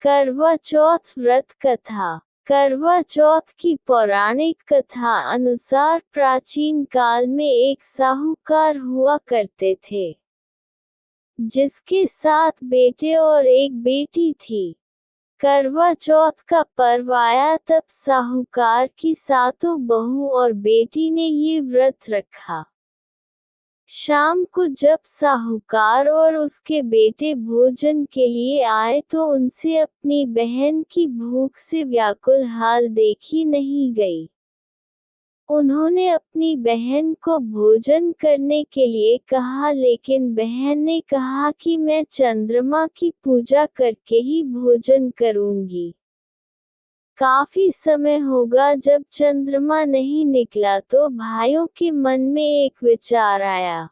करवा चौथ व्रत कथा। करवा चौथ की पौराणिक कथा अनुसार प्राचीन काल में एक साहूकार हुआ करते थे, जिसके 7 बेटे और एक बेटी थी। करवा चौथ का पर्व आया तब साहूकार की 7 बहू और बेटी ने ये व्रत रखा। शाम को जब साहूकार और उसके बेटे भोजन के लिए आए तो उनसे अपनी बहन की भूख से व्याकुल हाल देखी नहीं गई। उन्होंने अपनी बहन को भोजन करने के लिए कहा, लेकिन बहन ने कहा कि मैं चंद्रमा की पूजा करके ही भोजन करूंगी। काफी समय होगा जब चंद्रमा नहीं निकला तो भाइयों के मन में एक विचार आया।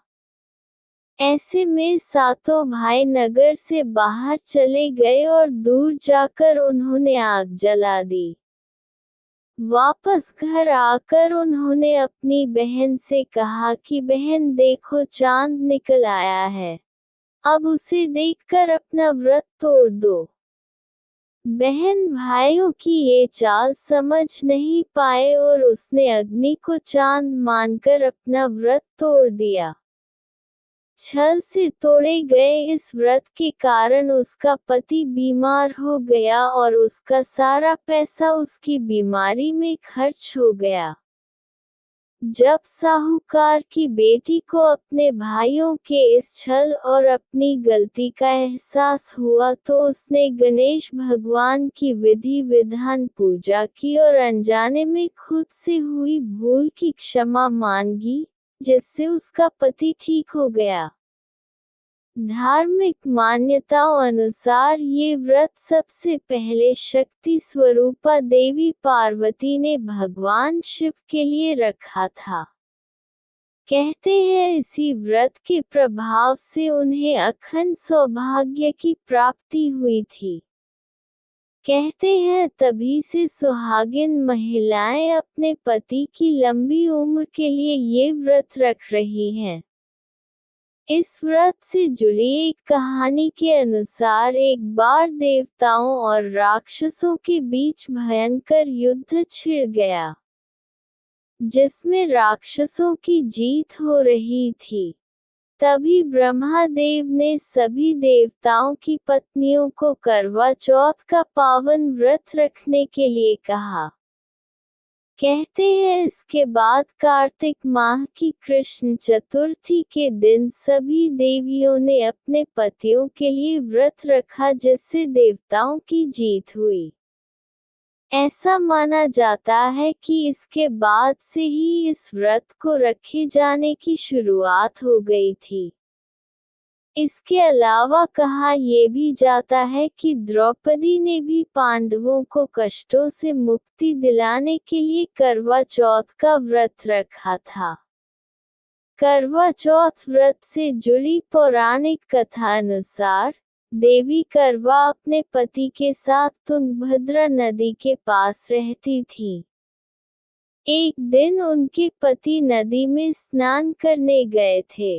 ऐसे में 7 भाई नगर से बाहर चले गए और दूर जाकर उन्होंने आग जला दी। वापस घर आकर उन्होंने अपनी बहन से कहा कि बहन देखो, चांद निकल आया है, अब उसे देखकर अपना व्रत तोड़ दो। बहन भाइयों की ये चाल समझ नहीं पाए और उसने अग्नि को चांद मानकर अपना व्रत तोड़ दिया। छल से तोड़े गए इस व्रत के कारण उसका पति बीमार हो गया और उसका सारा पैसा उसकी बीमारी में खर्च हो गया। जब साहूकार की बेटी को अपने भाइयों के इस छल और अपनी गलती का एहसास हुआ तो उसने गणेश भगवान की विधि विधान पूजा की और अनजाने में खुद से हुई भूल की क्षमा मांगी, जिससे उसका पति ठीक हो गया। धार्मिक मान्यताओं अनुसार ये व्रत सबसे पहले शक्ति स्वरूपा देवी पार्वती ने भगवान शिव के लिए रखा था। कहते हैं इसी व्रत के प्रभाव से उन्हें अखंड सौभाग्य की प्राप्ति हुई थी। कहते हैं तभी से सुहागिन महिलाएं अपने पति की लंबी उम्र के लिए ये व्रत रख रही हैं। इस व्रत से जुड़ी एक कहानी के अनुसार एक बार देवताओं और राक्षसों के बीच भयंकर युद्ध छिड़ गया, जिसमें राक्षसों की जीत हो रही थी। तभी ब्रह्मादेव ने सभी देवताओं की पत्नियों को करवा चौथ का पावन व्रत रखने के लिए कहा। कहते हैं इसके बाद कार्तिक माह की कृष्ण चतुर्थी के दिन सभी देवियों ने अपने पतियों के लिए व्रत रखा, जिससे देवताओं की जीत हुई। ऐसा माना जाता है कि इसके बाद से ही इस व्रत को रखे जाने की शुरुआत हो गई थी। इसके अलावा कहा ये भी जाता है कि द्रौपदी ने भी पांडवों को कष्टों से मुक्ति दिलाने के लिए करवा चौथ का व्रत रखा था। करवा चौथ व्रत से जुड़ी पौराणिक कथा अनुसार, देवी करवा अपने पति के साथ तुंगभद्रा नदी के पास रहती थी। एक दिन उनके पति नदी में स्नान करने गए थे।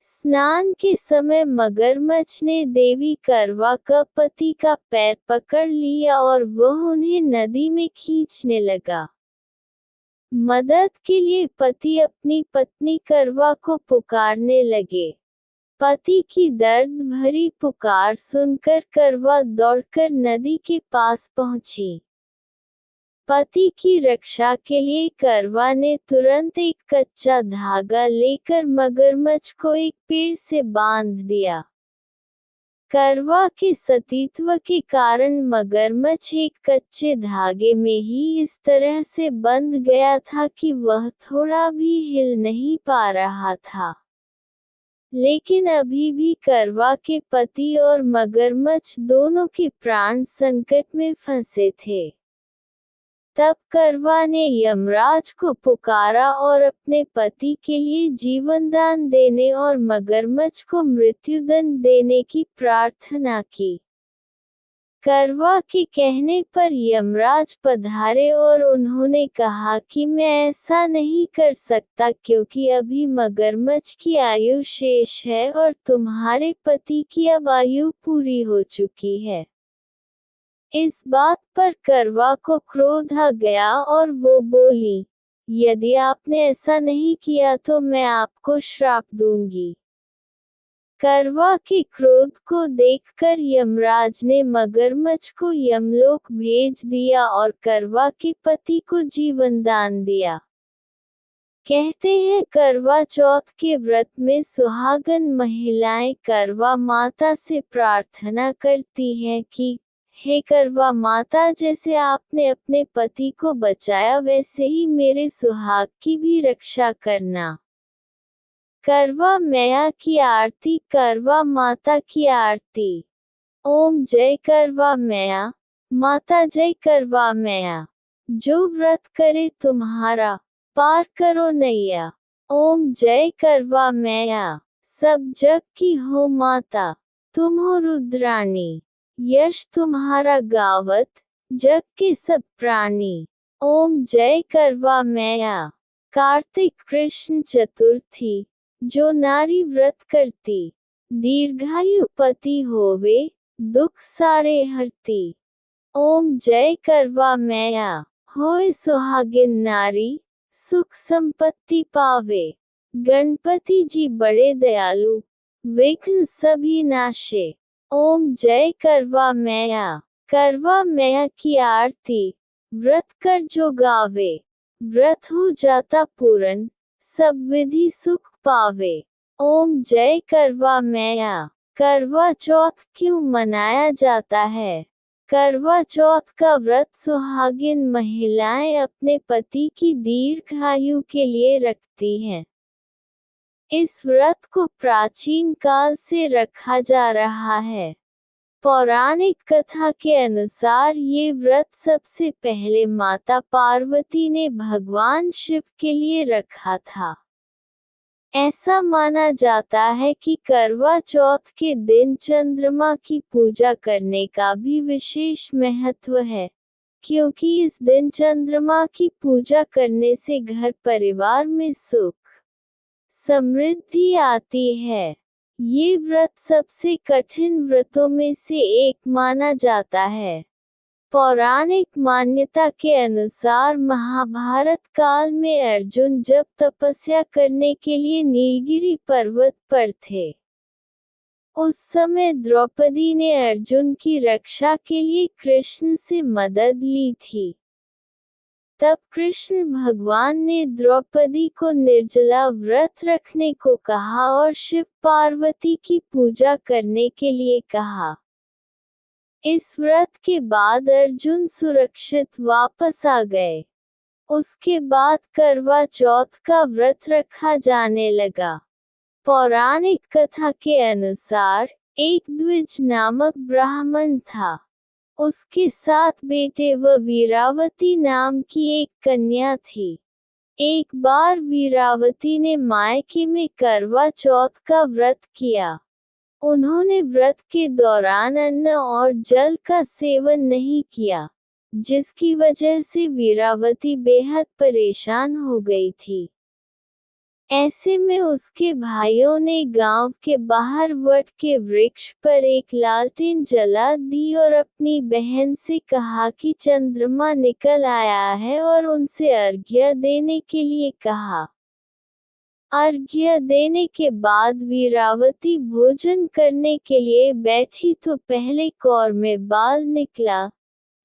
स्नान के समय मगरमच्छ ने देवी करवा का पति का पैर पकड़ लिया और वह उन्हें नदी में खींचने लगा। मदद के लिए पति अपनी पत्नी करवा को पुकारने लगे। पति की दर्द भरी पुकार सुनकर करवा दौड़कर नदी के पास पहुंची। पति की रक्षा के लिए करवा ने तुरंत एक कच्चा धागा लेकर मगरमच्छ को एक पेड़ से बांध दिया। करवा के सतीत्व के कारण मगरमच्छ एक कच्चे धागे में ही इस तरह से बंध गया था कि वह थोड़ा भी हिल नहीं पा रहा था। लेकिन अभी भी करवा के पति और मगरमच्छ दोनों के प्राण संकट में फंसे थे। तब करवा ने यमराज को पुकारा और अपने पति के लिए जीवनदान देने और मगरमच्छ को मृत्युदंड देने की प्रार्थना की। करवा के कहने पर यमराज पधारे और उन्होंने कहा कि मैं ऐसा नहीं कर सकता क्योंकि अभी मगरमच्छ की आयु शेष है और तुम्हारे पति की अब आयु पूरी हो चुकी है। इस बात पर करवा को क्रोध आ गया और वो बोली, यदि आपने ऐसा नहीं किया तो मैं आपको श्राप दूंगी। करवा के क्रोध को देखकर यमराज ने मगरमच्छ को यमलोक भेज दिया और करवा के पति को जीवन दान दिया। कहते हैं करवा चौथ के व्रत में सुहागन महिलाएं करवा माता से प्रार्थना करती हैं कि हे करवा माता, जैसे आपने अपने पति को बचाया वैसे ही मेरे सुहाग की भी रक्षा करना। करवा मैया की आरती। करवा माता की आरती। ओम जय करवा मैया, माता जय करवा मैया। जो व्रत करे तुम्हारा, पार करो नैया। ओम जय करवा मैया, सब जग की हो माता, तुम हो रुद्राणी। यश तुम्हारा गावत, जग के सब प्राणी। ओम जय करवा मैया। कार्तिक कृष्ण चतुर्थी। जो नारी व्रत करती, दीर्घायु पति होवे, दुख सारे हरती। ओम जय करवा मैया। होए सुहागिन नारी, सुख संपत्ति पावे। गणपति जी बड़े दयालु, विघ्न सभी नाशे। ओम जय करवा मैया। करवा मैया की आरती। व्रत कर जो गावे, व्रत हो जाता पूरन, सब विधि सुख पावे। ओम जय करवा मैया। करवा चौथ क्यों मनाया जाता है? करवा चौथ का व्रत सुहागिन महिलाएं अपने पति की दीर्घायु के लिए रखती हैं। इस व्रत को प्राचीन काल से रखा जा रहा है। पौराणिक कथा के अनुसार ये व्रत सबसे पहले माता पार्वती ने भगवान शिव के लिए रखा था। ऐसा माना जाता है कि करवा चौथ के दिन चंद्रमा की पूजा करने का भी विशेष महत्व है, क्योंकि इस दिन चंद्रमा की पूजा करने से घर परिवार में सुख समृद्धि आती है। ये व्रत सबसे कठिन व्रतों में से एक माना जाता है। पौराणिक मान्यता के अनुसार महाभारत काल में अर्जुन जब तपस्या करने के लिए नीलगिरी पर्वत पर थे, उस समय द्रौपदी ने अर्जुन की रक्षा के लिए कृष्ण से मदद ली थी। तब कृष्ण भगवान ने द्रौपदी को निर्जला व्रत रखने को कहा और शिव पार्वती की पूजा करने के लिए कहा। इस व्रत के बाद अर्जुन सुरक्षित वापस आ गए। उसके बाद करवा चौथ का व्रत रखा जाने लगा। पौराणिक कथा के अनुसार एक द्विज नामक ब्राह्मण था। उसके 7 बेटे व वीरावती नाम की एक कन्या थी। एक बार वीरावती ने मायके में करवा चौथ का व्रत किया। उन्होंने व्रत के दौरान अन्न और जल का सेवन नहीं किया, जिसकी वजह से वीरावती बेहद परेशान हो गई थी। ऐसे में उसके भाइयों ने गांव के बाहर वट के वृक्ष पर एक लालटेन जला दी और अपनी बहन से कहा कि चंद्रमा निकल आया है और उनसे अर्घ्य देने के लिए कहा। अर्घ्य देने के बाद वीरावती भोजन करने के लिए बैठी तो पहले कौर में बाल निकला,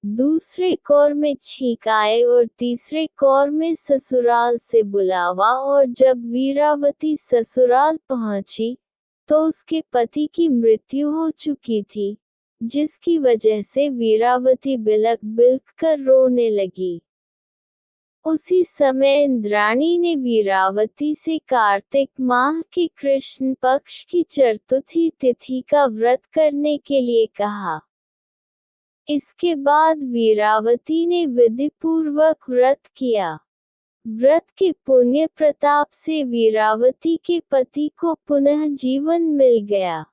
दूसरे कौर में छींक आए और तीसरे कौर में ससुराल से बुलावा। और जब वीरावती ससुराल पहुंची, तो उसके पति की मृत्यु हो चुकी थी, जिसकी वजह से वीरावती बिलख बिलख कर रोने लगी। उसी समय इंद्राणी ने वीरावती से कार्तिक माह के कृष्ण पक्ष की चतुर्थी तिथि का व्रत करने के लिए कहा। इसके बाद वीरावती ने विधिपूर्वक व्रत किया। व्रत के पुण्य प्रताप से वीरावती के पति को पुनः जीवन मिल गया।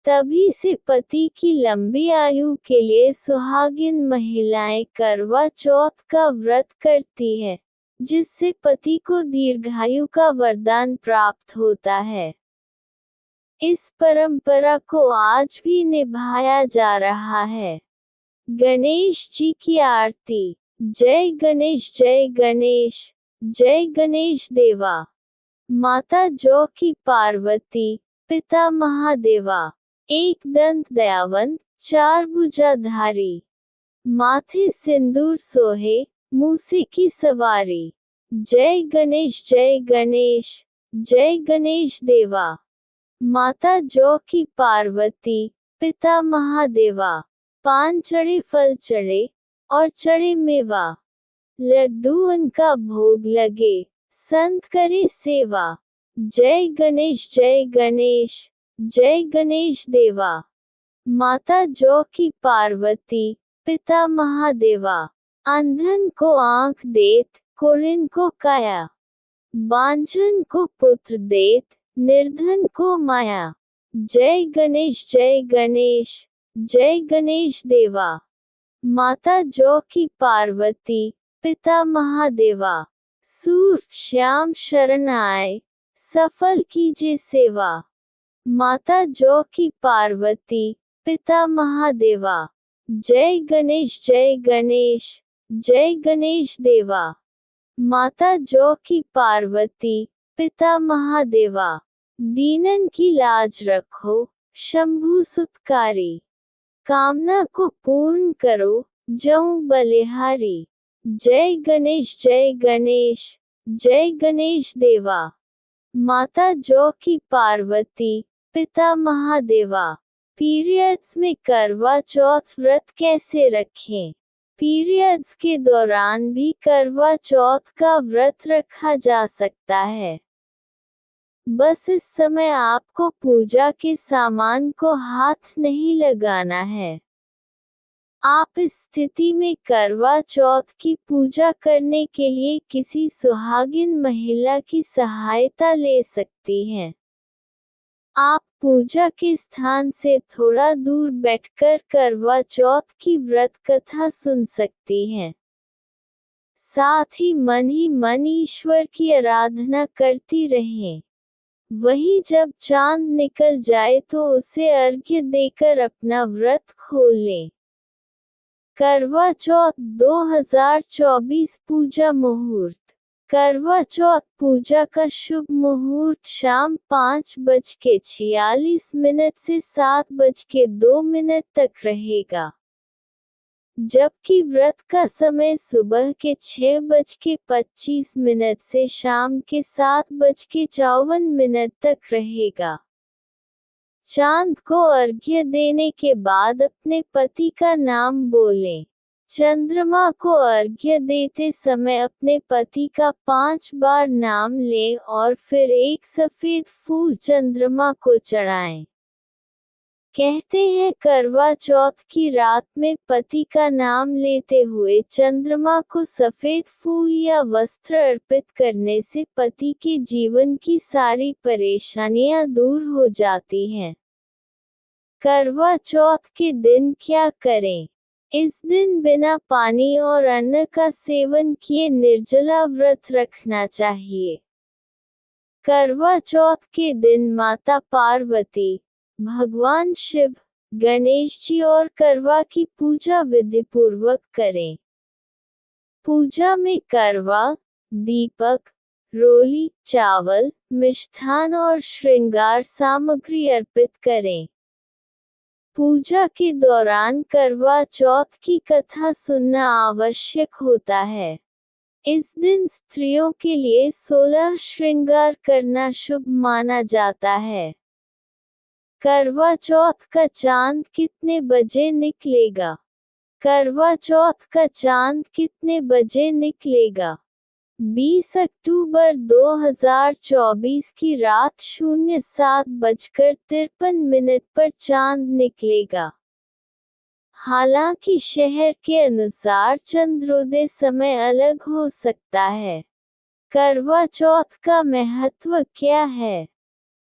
तभी से पति की लंबी आयु के लिए सुहागिन महिलाएं करवा चौथ का व्रत करती है, जिससे पति को दीर्घायु का वरदान प्राप्त होता है। इस परंपरा को आज भी निभाया जा रहा है। गणेश जी की आरती। जय गणेश जय गणेश, जय गणेश देवा। माता जौ की पार्वती, पिता महादेवा। एक दंत दयावंत, चार भुजाधारी। माथे सिंदूर सोहे, मूसे की सवारी। जय गणेश जय गणेश, जय गणेश देवा। माता जौ की पार्वती, पिता महादेवा। पान चढ़े फल चढ़े, और चढ़े मेवा। लड्डू उनका भोग लगे, संत करे सेवा। जय गणेश जय गणेश, जय गणेश देवा। माता जौ की पार्वती, पिता महादेवा। अंधन को आंख देत, कुरिन को काया। बांझन को पुत्र देत, निर्धन को माया। जय गणेश जय गणेश, जय गणेश देवा। माता जौ की पार्वती, पिता महादेवा। सूर श्याम शरण आए, सफल कीजिए सेवा। माता जौ की पार्वती, पिता महादेवा। जय गणेश जय गणेश, जय गणेश देवा। माता जौ की पार्वती, पिता महादेवा। दीनन की लाज रखो, शंभु सुतकारी। कामना को पूर्ण करो, जऊ बलिहारी। जय गणेश जय गणेश, जय गणेश देवा। माता जौ की पार्वती, पिता महादेवा। पीरियड्स में करवा चौथ व्रत कैसे रखें? पीरियड्स के दौरान भी करवा चौथ का व्रत रखा जा सकता है। बस इस समय आपको पूजा के सामान को हाथ नहीं लगाना है। आप इस स्थिति में करवा चौथ की पूजा करने के लिए किसी सुहागिन महिला की सहायता ले सकती हैं। आप पूजा के स्थान से थोड़ा दूर बैठकर करवा चौथ की व्रत कथा सुन सकती हैं। साथ ही मन ईश्वर की आराधना करती रहें। वहीं जब चांद निकल जाए तो उसे अर्घ्य देकर अपना व्रत खोल लें। करवा चौथ 2024 पूजा मुहूर्त। करवा चौथ पूजा का शुभ मुहूर्त शाम 5:46 से 7:02 तक रहेगा, जबकि व्रत का समय सुबह के 6:25 से शाम के 7:54 तक रहेगा। चांद को अर्घ्य देने के बाद अपने पति का नाम बोलें। चंद्रमा को अर्घ्य देते समय अपने पति का 5 बार नाम लें और फिर एक सफेद फूल चंद्रमा को चढ़ाएं। कहते हैं करवा चौथ की रात में पति का नाम लेते हुए चंद्रमा को सफेद फूल या वस्त्र अर्पित करने से पति के जीवन की सारी परेशानियां दूर हो जाती हैं। करवा चौथ के दिन क्या करें? इस दिन बिना पानी और अन्न का सेवन किए निर्जला व्रत रखना चाहिए। करवा चौथ के दिन माता पार्वती, भगवान शिव, गणेश जी और करवा की पूजा विधि पूर्वक करें। पूजा में करवा, दीपक, रोली, चावल, मिष्ठान और श्रृंगार सामग्री अर्पित करें। पूजा के दौरान करवा चौथ की कथा सुनना आवश्यक होता है। इस दिन स्त्रियों के लिए 16 श्रृंगार करना शुभ माना जाता है। करवा चौथ का चांद कितने बजे निकलेगा? करवा चौथ का चांद कितने बजे निकलेगा? 20 अक्टूबर 2024 की रात 07:53 पर चांद निकलेगा। हालांकि शहर के अनुसार चंद्रोदय समय अलग हो सकता है। करवा चौथ का महत्व क्या है?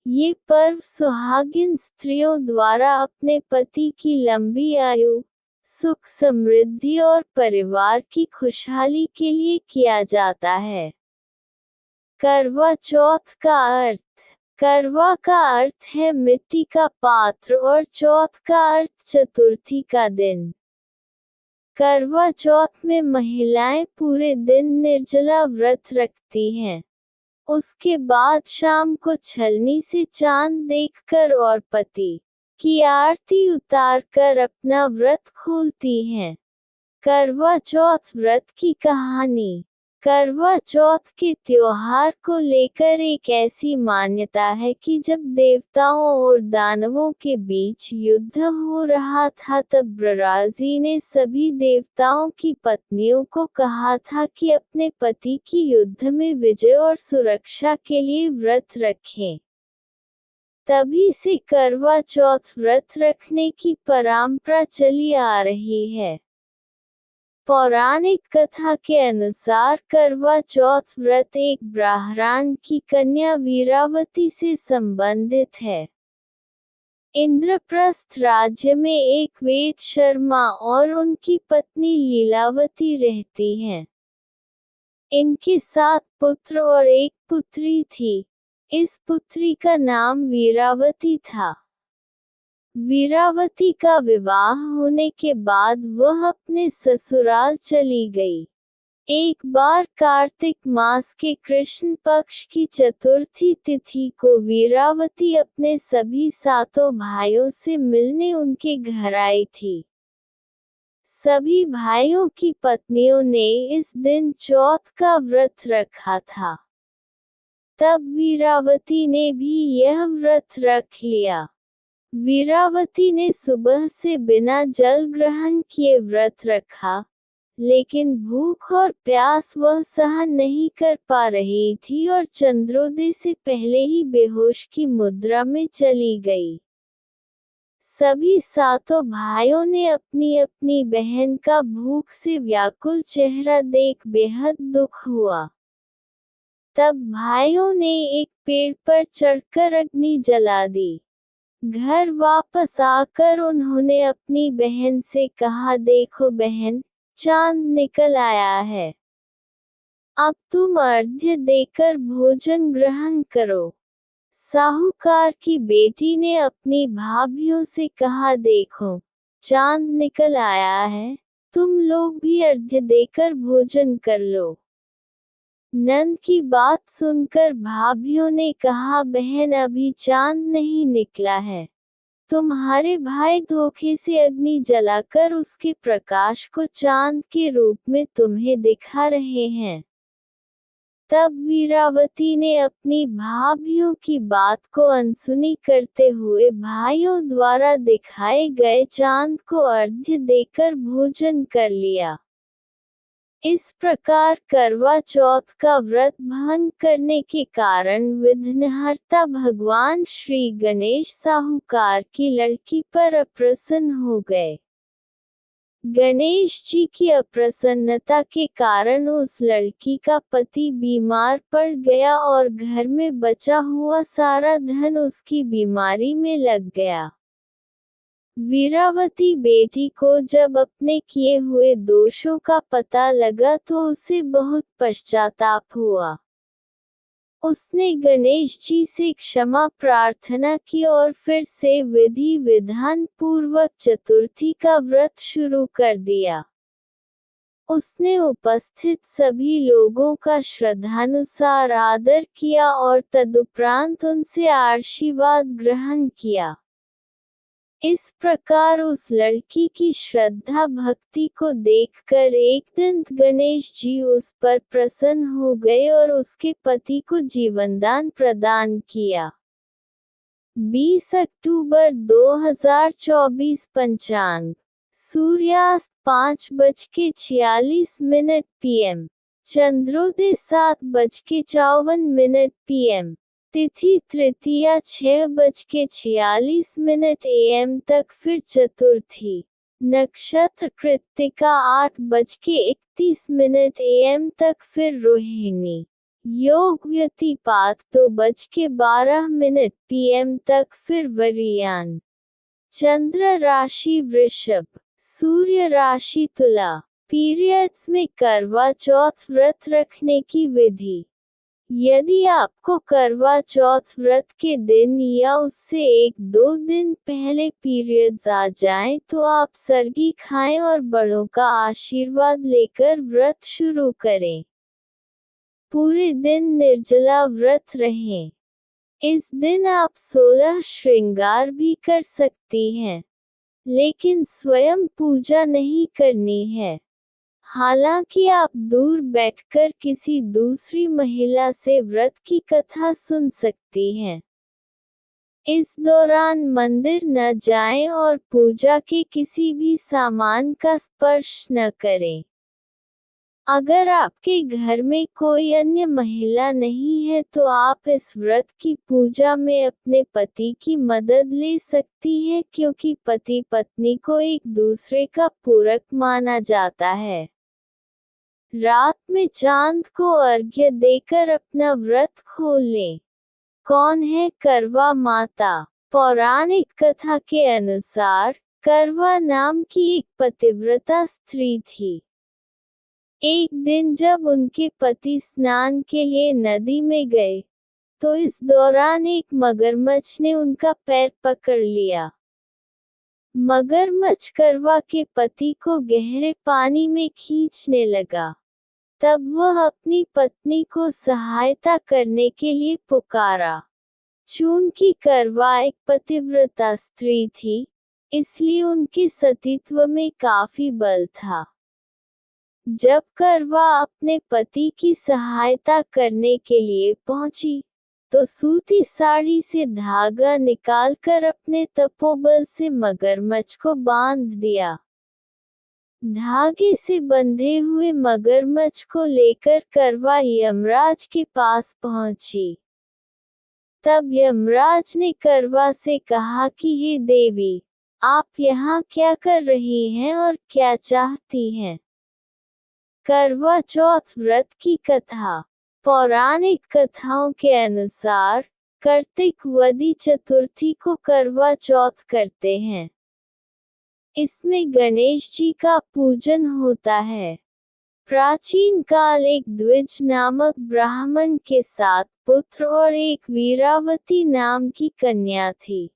ये पर्व सुहागिन स्त्रियों द्वारा अपने पति की लंबी आयु, सुख समृद्धि और परिवार की खुशहाली के लिए किया जाता है। करवा चौथ का अर्थ। करवा का अर्थ है मिट्टी का पात्र और चौथ का अर्थ चतुर्थी का दिन। करवा चौथ में महिलाएं पूरे दिन निर्जला व्रत रखती हैं। उसके बाद शाम को छलनी से चांद देखकर और पति की आरती उतारकर अपना व्रत खोलती हैं। करवा चौथ व्रत की कहानी। करवा चौथ के त्योहार को लेकर एक ऐसी मान्यता है कि जब देवताओं और दानवों के बीच युद्ध हो रहा था तब ब्रह्माजी ने सभी देवताओं की पत्नियों को कहा था कि अपने पति की युद्ध में विजय और सुरक्षा के लिए व्रत रखें। तभी से करवा चौथ व्रत रखने की परंपरा चली आ रही है। पौराणिक कथा के अनुसार करवा चौथ व्रत एक ब्राह्मण की कन्या वीरावती से संबंधित है। इंद्रप्रस्थ राज्य में एक वेद शर्मा और उनकी पत्नी लीलावती रहती हैं। इनके 7 पुत्र और एक पुत्री थी। इस पुत्री का नाम वीरावती था। वीरावती का विवाह होने के बाद वह अपने ससुराल चली गई। एक बार कार्तिक मास के कृष्ण पक्ष की चतुर्थी तिथि को वीरावती अपने सभी 7 भाइयों से मिलने उनके घर आई थी। सभी भाइयों की पत्नियों ने इस दिन चौथ का व्रत रखा था। तब वीरावती ने भी यह व्रत रख लिया। वीरावती ने सुबह से बिना जल ग्रहण किए व्रत रखा, लेकिन भूख और प्यास वह सहन नहीं कर पा रही थी और चंद्रोदय से पहले ही बेहोश की मुद्रा में चली गई। सभी 7 भाइयों ने अपनी अपनी बहन का भूख से व्याकुल चेहरा देख बेहद दुख हुआ। तब भाइयों ने एक पेड़ पर चढ़कर अग्नि जला दी। घर वापस आकर उन्होंने अपनी बहन से कहा, देखो बहन, चांद निकल आया है। अब तुम अर्घ्य देकर भोजन ग्रहण करो। साहूकार की बेटी ने अपनी भाभियों से कहा, देखो, चांद निकल आया है, तुम लोग भी अर्घ्य देकर भोजन कर लो। नंद की बात सुनकर भाभियों ने कहा, बहन अभी चांद नहीं निकला है। तुम्हारे भाई धोखे से अग्नि जलाकर उसके प्रकाश को चांद के रूप में तुम्हें दिखा रहे हैं। तब वीरावती ने अपनी भाभियों की बात को अनसुनी करते हुए भाइयों द्वारा दिखाए गए चांद को अर्घ्य देकर भोजन कर लिया। इस प्रकार करवा चौथ का व्रत भंग करने के कारण विघ्नहर्ता भगवान श्री गणेश साहूकार की लड़की पर अप्रसन्न हो गए। गणेश जी की अप्रसन्नता के कारण उस लड़की का पति बीमार पड़ गया और घर में बचा हुआ सारा धन उसकी बीमारी में लग गया। वीरावती बेटी को जब अपने किए हुए दोषों का पता लगा तो उसे बहुत पश्चाताप हुआ। उसने गणेश जी से क्षमा प्रार्थना की और फिर से विधि विधान पूर्वक चतुर्थी का व्रत शुरू कर दिया। उसने उपस्थित सभी लोगों का श्रद्धानुसार आदर किया और तदुपरांत उनसे आशीर्वाद ग्रहण किया। इस प्रकार उस लड़की की श्रद्धा भक्ति को देखकर एक दिन गणेश जी उस पर प्रसन्न हो गए और उसके पति को जीवनदान प्रदान किया। 20 अक्टूबर 2024 पंचांग। सूर्यास्त 5:46 PM। चंद्रोदय 7:54 PM। तिथि तृतीया 6:46 AM तक, फिर चतुर्थी। नक्षत्र कृत्तिका 8:31 AM तक, फिर रोहिणी। योग व्यतिपात 2:12 PM तक, फिर वरियान। चंद्र राशि वृषभ, सूर्य राशि तुला। पीरियड्स में करवा चौथ व्रत रखने की विधि। यदि आपको करवा चौथ व्रत के दिन या उससे 1-2 दिन पहले पीरियड्स आ जाएं तो आप सरगी खाएं और बड़ों का आशीर्वाद लेकर व्रत शुरू करें। पूरे दिन निर्जला व्रत रहें। इस दिन आप 16 श्रृंगार भी कर सकती हैं, लेकिन स्वयं पूजा नहीं करनी है। हालांकि आप दूर बैठकर किसी दूसरी महिला से व्रत की कथा सुन सकती हैं। इस दौरान मंदिर न जाएं और पूजा के किसी भी सामान का स्पर्श न करें। अगर आपके घर में कोई अन्य महिला नहीं है तो आप इस व्रत की पूजा में अपने पति की मदद ले सकती हैं, क्योंकि पति पत्नी को एक दूसरे का पूरक माना जाता है। रात में चांद को अर्घ्य देकर अपना व्रत खोल लें। कौन है करवा माता? पौराणिक कथा के अनुसार करवा नाम की एक पतिव्रता स्त्री थी। एक दिन जब उनके पति स्नान के लिए नदी में गए, तो इस दौरान एक मगरमच्छ ने उनका पैर पकड़ लिया। मगरमच्छ करवा के पति को गहरे पानी में खींचने लगा। तब वह अपनी पत्नी को सहायता करने के लिए पुकारा। चूंकि करवा एक पतिव्रता स्त्री थी, इसलिए उनके सतीत्व में काफी बल था। जब करवा अपने पति की सहायता करने के लिए पहुंची, तो सूती साड़ी से धागा निकालकर अपने तपोबल से मगरमच्छ को बांध दिया। धागे से बंधे हुए मगरमच्छ को लेकर करवा यमराज के पास पहुंची। तब यमराज ने करवा से कहा कि हे देवी, आप यहाँ क्या कर रही हैं और क्या चाहती हैं? करवा चौथ व्रत की कथा। पौराणिक कथाओं के अनुसार कार्तिक वदी चतुर्थी को करवा चौथ करते हैं। इसमें गणेश जी का पूजन होता है। प्राचीन काल एक द्विज नामक ब्राह्मण के 7 पुत्र और एक वीरावती नाम की कन्या थी।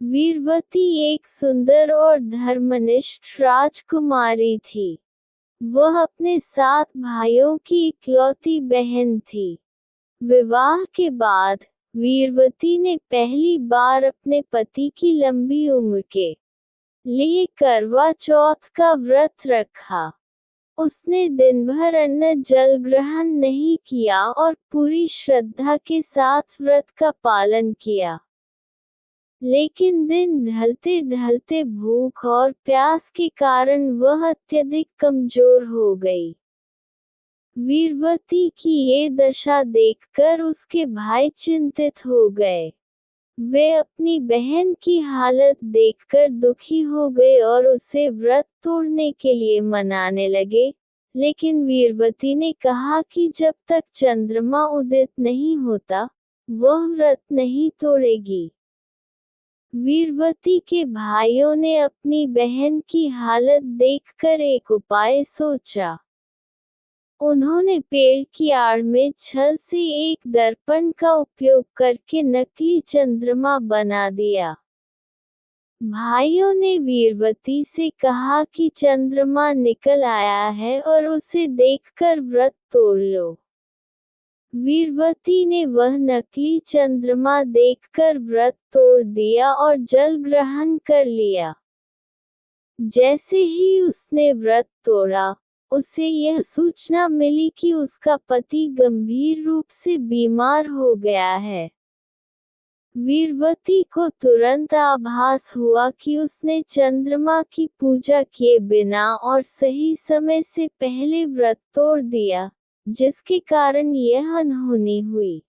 वीरवती एक सुंदर और धर्मनिष्ठ राजकुमारी थी। वह अपने 7 भाइयों की इकलौती बहन थी। विवाह के बाद वीरवती ने पहली बार अपने पति की लंबी उम्र के लिए करवा चौथ का व्रत रखा। उसने दिन भर अन्न जल ग्रहण नहीं किया और पूरी श्रद्धा के साथ व्रत का पालन किया। लेकिन दिन ढलते ढलते भूख और प्यास के कारण वह अत्यधिक कमजोर हो गई। वीरवती की ये दशा देखकर उसके भाई चिंतित हो गए। वे अपनी बहन की हालत देखकर दुखी हो गए और उसे व्रत तोड़ने के लिए मनाने लगे, लेकिन वीरवती ने कहा कि जब तक चंद्रमा उदित नहीं होता, वह व्रत नहीं तोड़ेगी। वीरवती के भाइयों ने अपनी बहन की हालत देखकर एक उपाय सोचा। उन्होंने पेड़ की आड़ में छल से एक दर्पण का उपयोग करके नकली चंद्रमा बना दिया। भाइयों ने वीरवती से कहा कि चंद्रमा निकल आया है और उसे देखकर व्रत तोड़ लो। वीरवती ने वह नकली चंद्रमा देखकर व्रत तोड़ दिया और जल ग्रहण कर लिया। जैसे ही उसने व्रत तोड़ा, उसे यह सूचना मिली कि उसका पति गंभीर रूप से बीमार हो गया है। वीरवती को तुरंत आभास हुआ कि उसने चंद्रमा की पूजा किए बिना और सही समय से पहले व्रत तोड़ दिया, जिसके कारण यह अनहोनी हुई।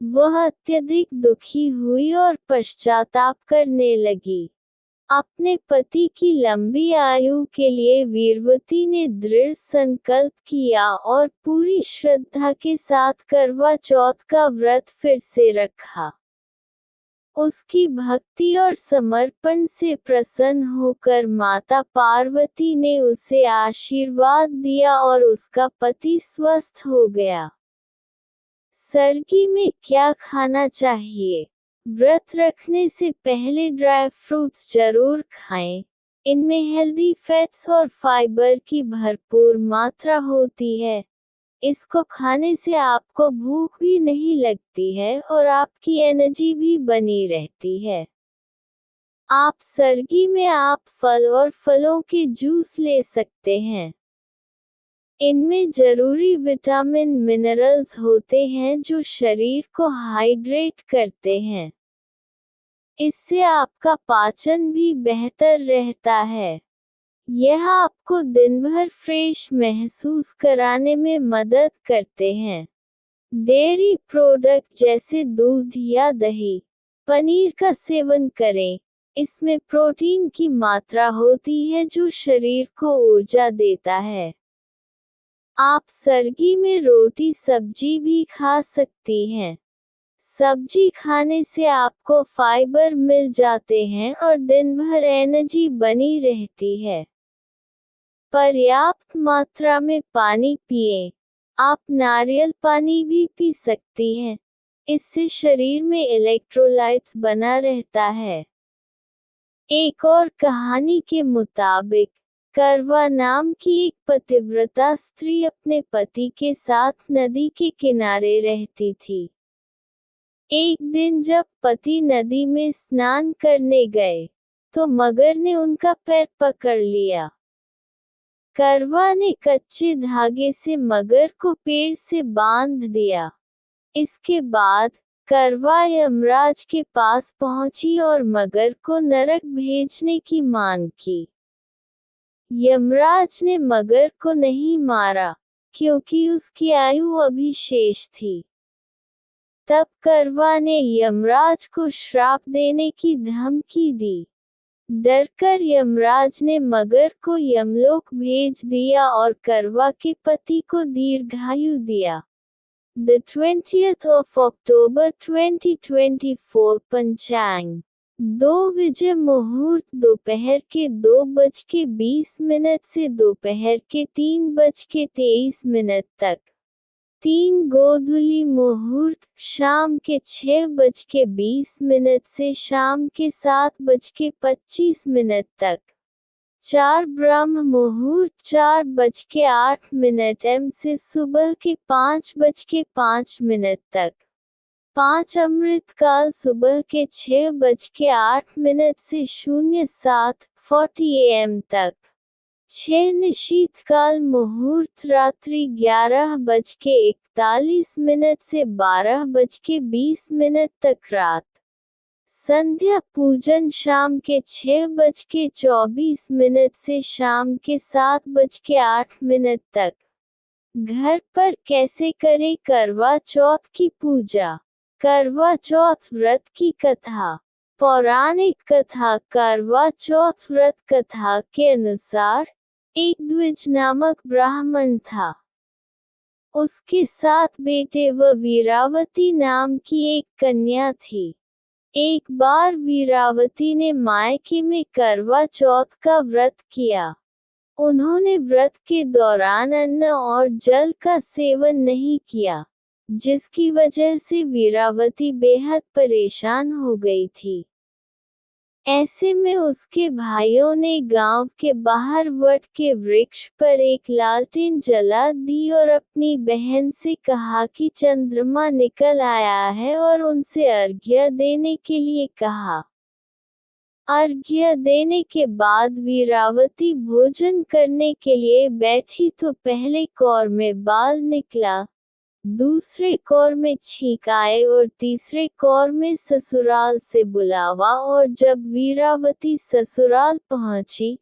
वह अत्यधिक दुखी हुई और पश्चाताप करने लगी। अपने पति की लंबी आयु के लिए वीरवती ने दृढ़ संकल्प किया और पूरी श्रद्धा के साथ करवा चौथ का व्रत फिर से रखा। उसकी भक्ति और समर्पण से प्रसन्न होकर माता पार्वती ने उसे आशीर्वाद दिया और उसका पति स्वस्थ हो गया। सर्गी में क्या खाना चाहिए? व्रत रखने से पहले ड्राई फ्रूट्स जरूर खाएं। इनमें हेल्दी फैट्स और फाइबर की भरपूर मात्रा होती है। इसको खाने से आपको भूख भी नहीं लगती है और आपकी एनर्जी भी बनी रहती है। आप सर्गी में आप फल और फलों के जूस ले सकते हैं। इनमें जरूरी विटामिन मिनरल्स होते हैं जो शरीर को हाइड्रेट करते हैं। इससे आपका पाचन भी बेहतर रहता है। यह आपको दिन भर फ्रेश महसूस कराने में मदद करते हैं। डेयरी प्रोडक्ट जैसे दूध या दही, पनीर का सेवन करें। इसमें प्रोटीन की मात्रा होती है जो शरीर को ऊर्जा देता है। आप सर्गी में रोटी सब्जी भी खा सकती हैं। सब्जी खाने से आपको फाइबर मिल जाते हैं और दिन भर एनर्जी बनी रहती है। पर्याप्त मात्रा में पानी पिएं। आप नारियल पानी भी पी सकती हैं। इससे शरीर में इलेक्ट्रोलाइट्स बना रहता है। एक और कहानी के मुताबिक, करवा नाम की एक पतिव्रता स्त्री अपने पति के साथ नदी के किनारे रहती थी। एक दिन जब पति नदी में स्नान करने गए, तो मगर ने उनका पैर पकड़ लिया। करवा ने कच्चे धागे से मगर को पेड़ से बांध दिया। इसके बाद करवा यमराज के पास पहुंची और मगर को नरक भेजने की मांग की। यमराज ने मगर को नहीं मारा, क्योंकि उसकी आयु अभी शेष थी। तब करवा ने यमराज को श्राप देने की धमकी दी। डरकर यमराज ने मगर को यमलोक भेज दिया और करवा के पति को दीर्घायु दिया। The 20th of October 2024 पंचांग 2 विजय मुहूर्त दोपहर के 2:20 से दोपहर के 3:23 तक। 3 गोधूली मुहूर्त शाम के 6:20 से शाम के 7:25 तक। 4 ब्रह्म मुहूर्त 4:08 एम से सुबह के 5:05 तक। 5 अमृत काल सुबह के 6:08 से 07:40 AM तक। 6 निशीथकाल मुहूर्त रात्रि 11:41 से 12:20 तक। रात संध्या पूजन शाम के 6:24 से शाम के 7:08 तक। घर पर कैसे करें करवा चौथ की पूजा? करवा चौथ व्रत की कथा। पौराणिक कथा करवा चौथ व्रत कथा के अनुसार, एक द्विज नामक ब्राह्मण था। उसके 7 बेटे व वीरावती नाम की एक कन्या थी। एक बार वीरावती ने मायके में करवा चौथ का व्रत किया। उन्होंने व्रत के दौरान अन्न और जल का सेवन नहीं किया, जिसकी वजह से वीरावती बेहद परेशान हो गई थी। ऐसे में उसके भाइयों ने गांव के बाहर वट के वृक्ष पर एक लालटेन जला दी और अपनी बहन से कहा कि चंद्रमा निकल आया है और उनसे अर्घ्य देने के लिए कहा। अर्घ्य देने के बाद वीरावती भोजन करने के लिए बैठी तो पहले कौर में बाल निकला, दूसरे कौर में छींक आए और तीसरे कौर में ससुराल से बुलावा। और जब वीरावती ससुराल पहुंची,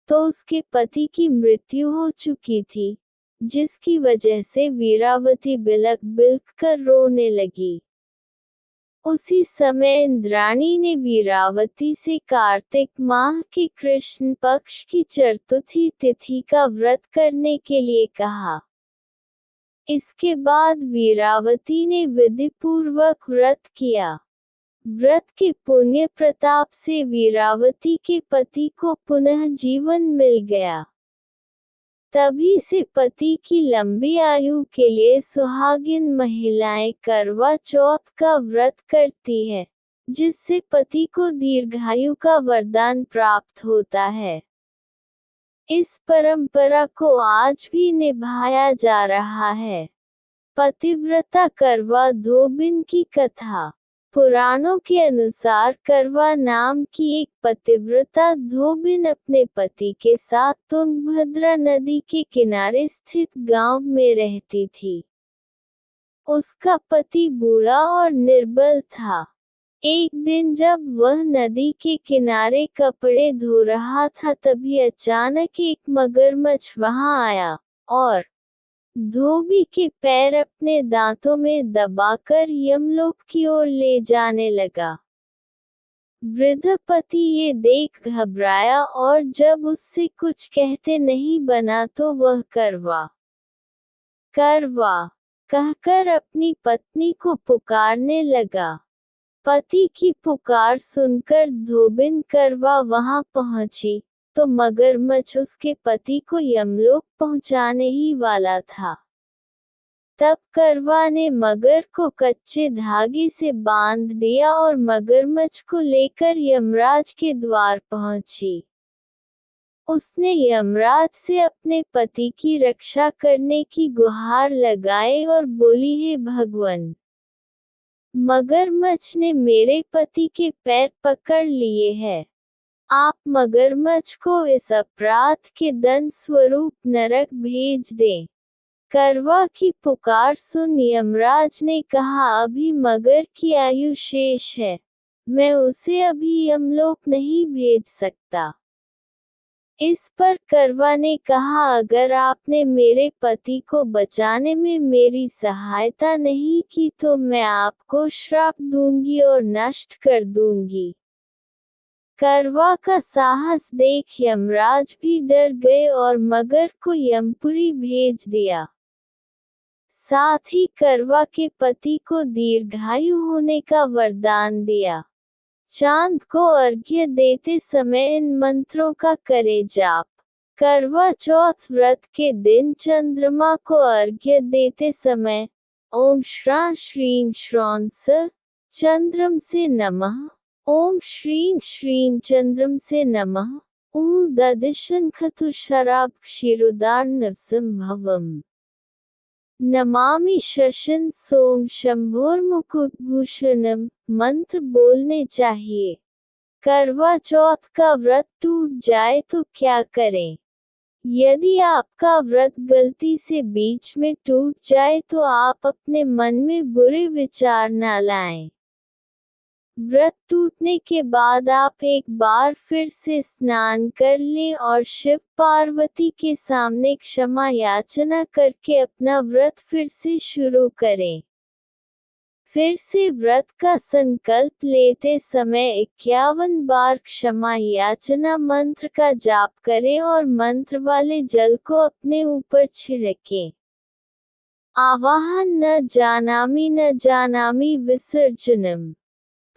तो उसके पति की मृत्यु हो चुकी थी, जिसकी वजह से वीरावती बिलख बिलख कर रोने लगी। उसी समय इंद्राणी ने वीरावती से कार्तिक माह के कृष्ण पक्ष की चतुर्थी तिथि का व्रत करने के लिए कहा। इसके बाद वीरावती ने विधिपूर्वक व्रत किया। व्रत के पुण्य प्रताप से वीरावती के पति को पुनः जीवन मिल गया। तभी से पति की लंबी आयु के लिए सुहागिन महिलाएं करवा चौथ का व्रत करती है, जिससे पति को दीर्घायु का वरदान प्राप्त होता है। इस परंपरा को आज भी निभाया जा रहा है। पतिव्रता करवा धोबिन की कथा। पुराणों के अनुसार करवा नाम की एक पतिव्रता धोबिन अपने पति के साथ तुंगभद्रा नदी के किनारे स्थित गांव में रहती थी। उसका पति बूढ़ा और निर्बल था। एक दिन जब वह नदी के किनारे कपड़े धो रहा था, तभी अचानक एक मगरमच्छ वहां आया और धोबी के पैर अपने दांतों में दबाकर यमलोक की ओर ले जाने लगा। वृद्ध पति ये देख घबराया और जब उससे कुछ कहते नहीं बना तो वह करवा कहकर अपनी पत्नी को पुकारने लगा। पति की पुकार सुनकर धोबिन करवा वहां पहुंची तो मगरमच्छ उसके पति को यमलोक पहुंचाने ही वाला था। तब करवा ने मगर को कच्चे धागे से बांध दिया और मगरमच्छ को लेकर यमराज के द्वार पहुंची। उसने यमराज से अपने पति की रक्षा करने की गुहार लगाई और बोली, हे भगवान, मगरमच्छ ने मेरे पति के पैर पकड़ लिए हैं। आप मगरमच्छ को इस अपराध के दंड स्वरूप नरक भेज दें। करवा की पुकार सुन यमराज ने कहा, अभी मगर की आयु शेष है, मैं उसे अभी यमलोक नहीं भेज सकता। इस पर करवा ने कहा, अगर आपने मेरे पति को बचाने में मेरी सहायता नहीं की तो मैं आपको श्राप दूंगी और नष्ट कर दूंगी। करवा का साहस देख यमराज भी डर गए और मगर को यमपुरी भेज दिया। साथ ही करवा के पति को दीर्घायु होने का वरदान दिया। चांद को अर्घ्य देते समय इन मंत्रों का करे जाप। करवा चौथ व्रत के दिन चंद्रमा को अर्घ्य देते समय ओम श्रां श्रीं श्रौं स चंद्रम से नमः, ओम श्रीं श्रीं चंद्रम से नमः, ओम ददिशंखतु शराब क्षीरोदार्णवसंभवम्, नमामि शशन सोम शंभोर्मुकुटभूषणम मंत्र बोलने चाहिए। करवा चौथ का व्रत टूट जाए तो क्या करें? यदि आपका व्रत गलती से बीच में टूट जाए तो आप अपने मन में बुरे विचार न लाएं। व्रत टूटने के बाद आप एक बार फिर से स्नान कर लें और शिव पार्वती के सामने क्षमा याचना करके अपना व्रत फिर से शुरू करें। फिर से व्रत का संकल्प लेते समय 51 बार क्षमा याचना मंत्र का जाप करें और मंत्र वाले जल को अपने ऊपर छिड़कें। आवाहन न जानामि विसर्जनम,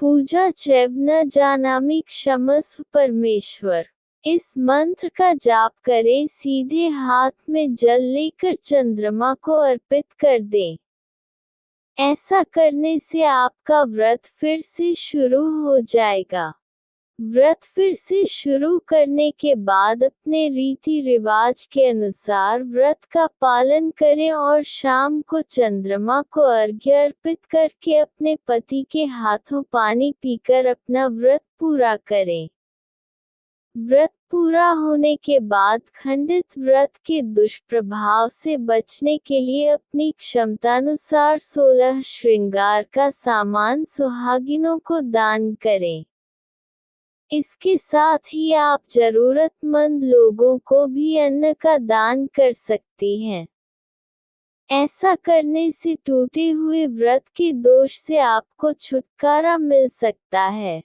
पूजा चैव न जानामि क्षमस्व परमेश्वर। इस मंत्र का जाप करें, सीधे हाथ में जल लेकर चंद्रमा को अर्पित कर दें। ऐसा करने से आपका व्रत फिर से शुरू हो जाएगा। व्रत फिर से शुरू करने के बाद अपने रीति रिवाज के अनुसार व्रत का पालन करें और शाम को चंद्रमा को अर्घ्य अर्पित करके अपने पति के हाथों पानी पीकर अपना व्रत पूरा करें। व्रत पूरा होने के बाद खंडित व्रत के दुष्प्रभाव से बचने के लिए अपनी क्षमतानुसार 16 श्रृंगार का सामान सुहागिनों को दान करें। इसके साथ ही आप जरूरतमंद लोगों को भी अन्न का दान कर सकती हैं। ऐसा करने से टूटे हुए व्रत के दोष से आपको छुटकारा मिल सकता है।